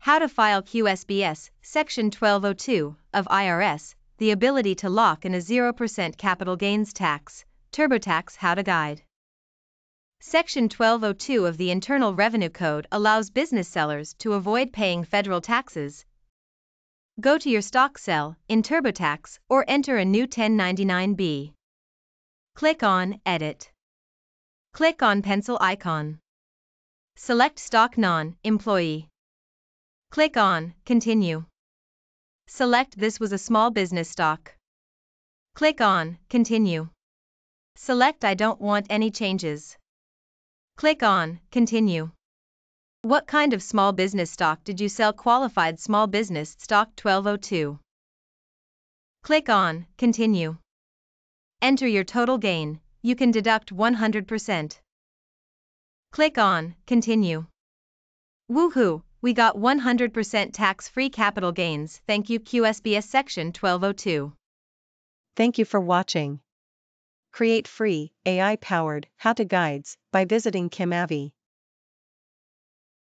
How to file QSBS, Section 1202 of IRS, the ability to lock in a 0% capital gains tax, TurboTax How to Guide. Section 1202 of the Internal Revenue Code allows business sellers to avoid paying federal taxes. Go to your stock cell in TurboTax or enter a new 1099-B. Click on Edit. Click on pencil icon. Select Stock Non-Employee. Click on Continue. Select This was a small business stock. Click on Continue. Select I don't want any changes. Click on Continue. What kind of small business stock did you sell? Qualified small business stock 1202. Click on Continue. Enter your total gain. You can deduct 100%. Click on Continue. Woohoo! We got 100% tax-free capital gains. Thank you QSBS Section 1202. Thank you for watching. Create free, AI-powered how-to guides by visiting Kim Avi.